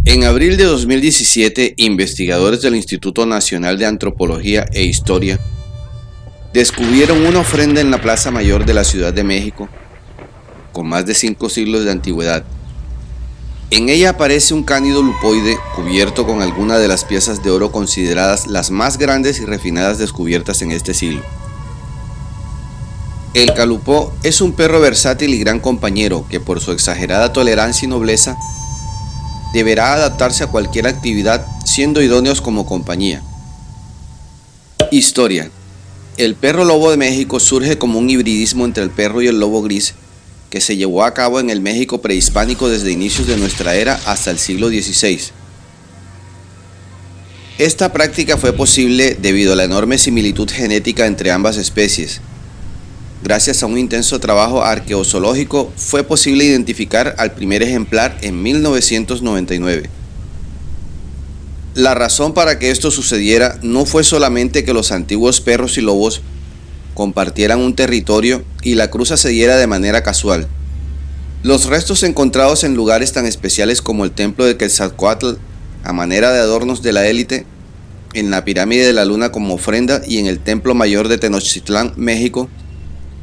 En abril de 2017, investigadores del Instituto Nacional de Antropología e Historia descubrieron una ofrenda en la Plaza Mayor de la Ciudad de México con más de 5 siglos de antigüedad. En ella aparece un cánido lupoide cubierto con algunas de las piezas de oro consideradas las más grandes y refinadas descubiertas en este siglo. El calupó es un perro versátil y gran compañero que, por su exagerada tolerancia y nobleza, deberá adaptarse a cualquier actividad, siendo idóneos como compañía. Historia. El perro lobo de México surge como un hibridismo entre el perro y el lobo gris, que se llevó a cabo en el México prehispánico desde inicios de nuestra era hasta el siglo XVI. Esta práctica fue posible debido a la enorme similitud genética entre ambas especies. Gracias a un intenso trabajo arqueozoológico fue posible identificar al primer ejemplar en 1999. La razón para que esto sucediera no fue solamente que los antiguos perros y lobos compartieran un territorio y la cruza se diera de manera casual. Los restos encontrados en lugares tan especiales como el templo de Quetzalcóatl, a manera de adornos de la élite, en la pirámide de la luna como ofrenda y en el templo mayor de Tenochtitlán, México,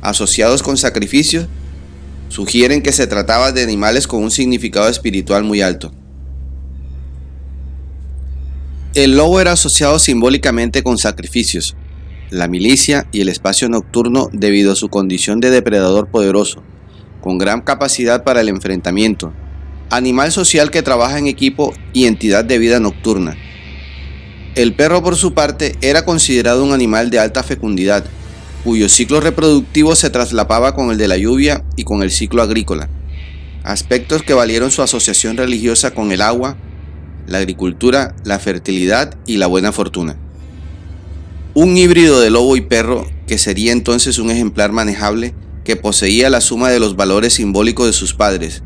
asociados con sacrificios, sugieren que se trataba de animales con un significado espiritual muy alto. El lobo era asociado simbólicamente con sacrificios, la milicia y el espacio nocturno debido a su condición de depredador poderoso, con gran capacidad para el enfrentamiento, animal social que trabaja en equipo y entidad de vida nocturna. El perro, por su parte, era considerado un animal de alta fecundidad, cuyo ciclo reproductivo se traslapaba con el de la lluvia y con el ciclo agrícola, aspectos que valieron su asociación religiosa con el agua, la agricultura, la fertilidad y la buena fortuna. Un híbrido de lobo y perro, que sería entonces un ejemplar manejable que poseía la suma de los valores simbólicos de sus padres,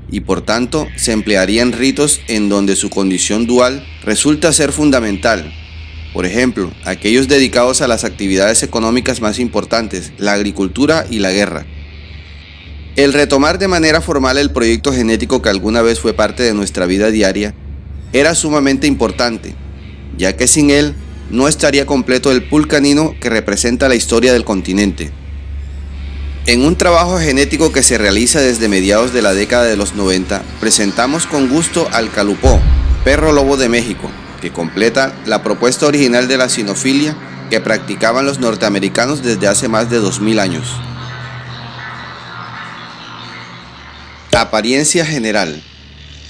y por tanto se emplearían ritos en donde su condición dual resulta ser fundamental. Por ejemplo, aquellos dedicados a las actividades económicas más importantes, la agricultura y la guerra. El retomar de manera formal el proyecto genético que alguna vez fue parte de nuestra vida diaria era sumamente importante, ya que sin él no estaría completo el pool canino que representa la historia del continente. En un trabajo genético que se realiza desde mediados de la década de los 90, presentamos con gusto al calupó, perro lobo de México, que completa la propuesta original de la cinofilia que practicaban los norteamericanos desde hace más de 2000 años. Apariencia general.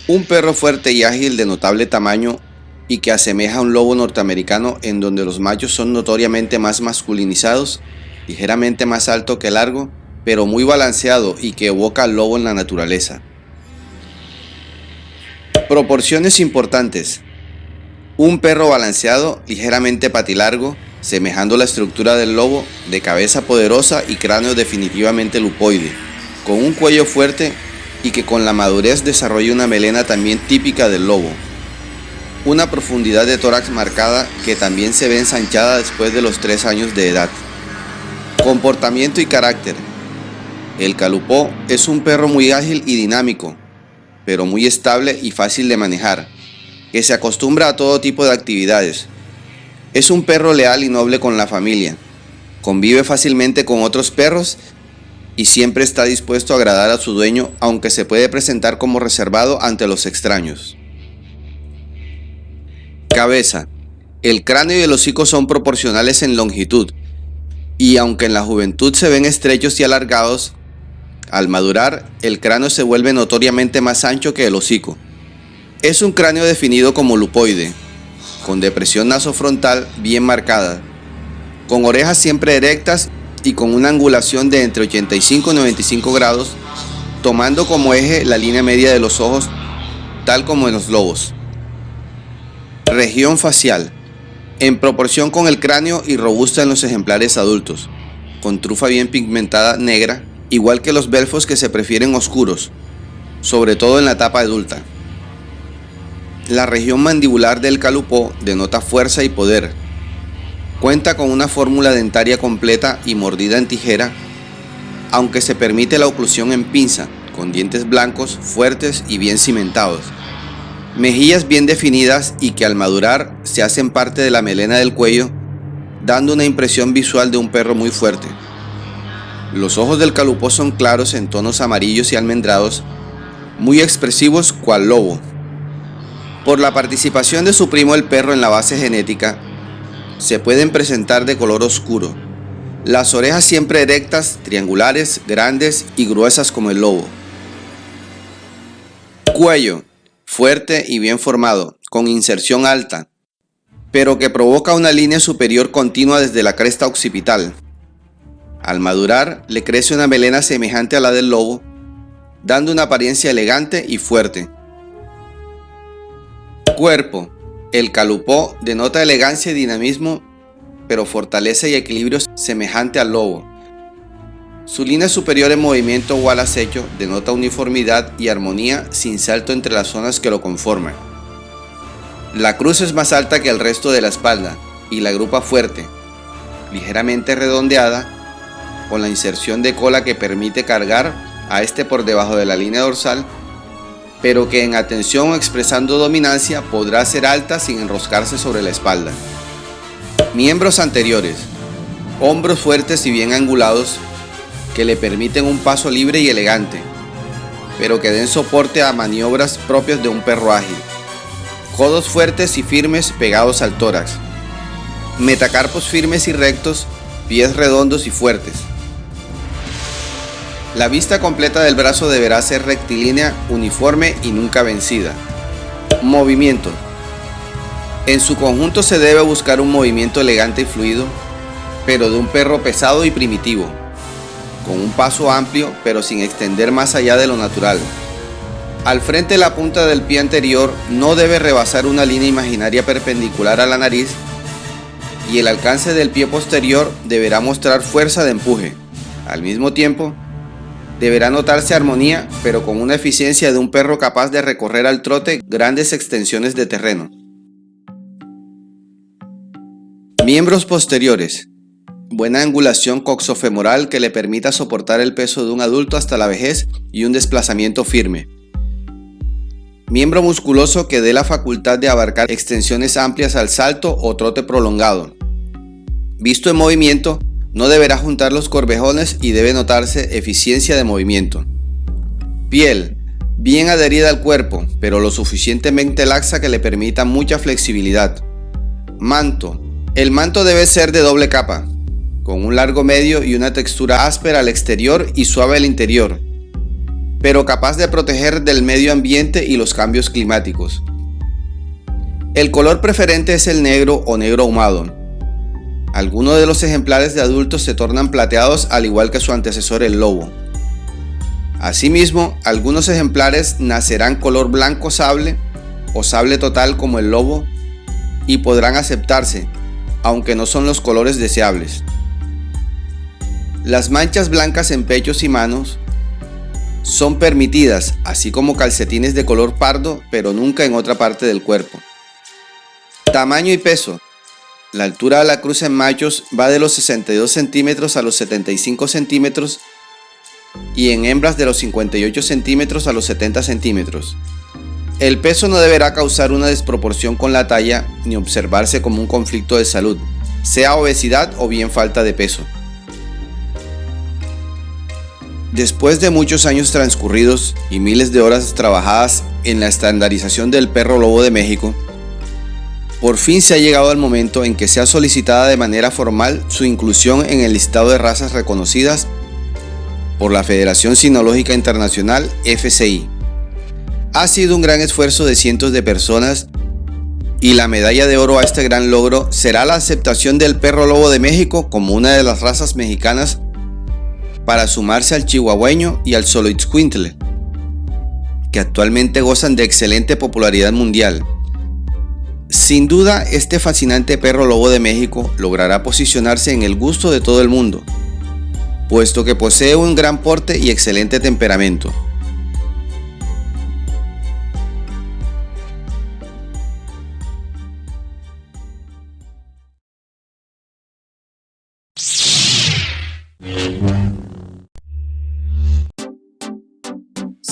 Un perro fuerte y ágil de notable tamaño y que asemeja a un lobo norteamericano, en donde los machos son notoriamente más masculinizados, ligeramente más alto que largo, pero muy balanceado y que evoca al lobo en la naturaleza. Proporciones importantes. Un perro balanceado, ligeramente patilargo, semejando la estructura del lobo, de cabeza poderosa y cráneo definitivamente lupoide, con un cuello fuerte y que con la madurez desarrolla una melena también típica del lobo. Una profundidad de tórax marcada que también se ve ensanchada después de los 3 años de edad. Comportamiento y carácter. El calupó es un perro muy ágil y dinámico, pero muy estable y fácil de manejar, que se acostumbra a todo tipo de actividades. Es un perro leal y noble con la familia, convive fácilmente con otros perros y siempre está dispuesto a agradar a su dueño, aunque se puede presentar como reservado ante los extraños. Cabeza. El cráneo y el hocico son proporcionales en longitud, y aunque en la juventud se ven estrechos y alargados, al madurar el cráneo se vuelve notoriamente más ancho que el hocico. Es un cráneo definido como lupoide, con depresión nasofrontal bien marcada, con orejas siempre erectas y con una angulación de entre 85 y 95 grados, tomando como eje la línea media de los ojos, tal como en los lobos. Región facial. En proporción con el cráneo y robusta en los ejemplares adultos, con trufa bien pigmentada negra, igual que los belfos que se prefieren oscuros, sobre todo en la etapa adulta. La región mandibular del calupó denota fuerza y poder. Cuenta con una fórmula dentaria completa y mordida en tijera, aunque se permite la oclusión en pinza, con dientes blancos, fuertes y bien cimentados. Mejillas bien definidas y que al madurar se hacen parte de la melena del cuello, dando una impresión visual de un perro muy fuerte. Los ojos del calupó son claros en tonos amarillos y almendrados, muy expresivos cual lobo. Por la participación de su primo el perro en la base genética, se pueden presentar de color oscuro. Las orejas siempre erectas, triangulares, grandes y gruesas como el lobo. Cuello fuerte y bien formado, con inserción alta, pero que provoca una línea superior continua desde la cresta occipital. Al madurar, le crece una melena semejante a la del lobo, dando una apariencia elegante y fuerte. Cuerpo. El calupó denota elegancia y dinamismo, pero fortaleza y equilibrio semejante al lobo. Su línea superior en movimiento o al acecho denota uniformidad y armonía sin salto entre las zonas que lo conforman. La cruz es más alta que el resto de la espalda y la grupa fuerte, ligeramente redondeada, con la inserción de cola que permite cargar a este por debajo de la línea dorsal, pero que en atención o expresando dominancia podrá ser alta sin enroscarse sobre la espalda. Miembros anteriores. Hombros fuertes y bien angulados, que le permiten un paso libre y elegante, pero que den soporte a maniobras propias de un perro ágil. Codos fuertes y firmes pegados al tórax. Metacarpos firmes y rectos, pies redondos y fuertes. La vista completa del brazo deberá ser rectilínea, uniforme y nunca vencida. Movimiento. En su conjunto se debe buscar un movimiento elegante y fluido, pero de un perro pesado y primitivo, con un paso amplio pero sin extender más allá de lo natural. Al frente, la punta del pie anterior no debe rebasar una línea imaginaria perpendicular a la nariz y el alcance del pie posterior deberá mostrar fuerza de empuje. Al mismo tiempo, deberá notarse armonía pero con una eficiencia de un perro capaz de recorrer al trote grandes extensiones de terreno. Miembros posteriores. Buena angulación coxofemoral que le permita soportar el peso de un adulto hasta la vejez y un desplazamiento firme. Miembro musculoso que dé la facultad de abarcar extensiones amplias al salto o trote prolongado. Visto en movimiento, no deberá juntar los corvejones y debe notarse eficiencia de movimiento. Piel. Bien adherida al cuerpo, pero lo suficientemente laxa que le permita mucha flexibilidad. Manto. El manto debe ser de doble capa, con un largo medio y una textura áspera al exterior y suave al interior, pero capaz de proteger del medio ambiente y los cambios climáticos. El color preferente es el negro o negro ahumado. Algunos de los ejemplares de adultos se tornan plateados al igual que su antecesor el lobo. Asimismo, algunos ejemplares nacerán color blanco sable o sable total como el lobo y podrán aceptarse, aunque no son los colores deseables. Las manchas blancas en pechos y manos son permitidas, así como calcetines de color pardo, pero nunca en otra parte del cuerpo. Tamaño y peso. La altura de la cruz en machos va de los 62 centímetros a los 75 centímetros y en hembras de los 58 centímetros a los 70 centímetros. El peso no deberá causar una desproporción con la talla ni observarse como un conflicto de salud, sea obesidad o bien falta de peso. Después de muchos años transcurridos y miles de horas trabajadas en la estandarización del perro lobo de México, por fin se ha llegado al momento en que sea solicitada de manera formal su inclusión en el listado de razas reconocidas por la Federación Cinológica Internacional, FCI. Ha sido un gran esfuerzo de cientos de personas y la medalla de oro a este gran logro será la aceptación del perro lobo de México como una de las razas mexicanas para sumarse al chihuahueño y al xoloitzcuintle, que actualmente gozan de excelente popularidad mundial. Sin duda, este fascinante perro lobo de México logrará posicionarse en el gusto de todo el mundo, puesto que posee un gran porte y excelente temperamento.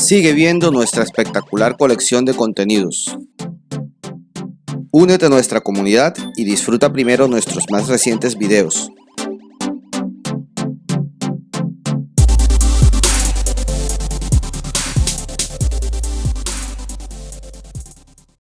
Sigue viendo nuestra espectacular colección de contenidos. Únete a nuestra comunidad y disfruta primero nuestros más recientes videos.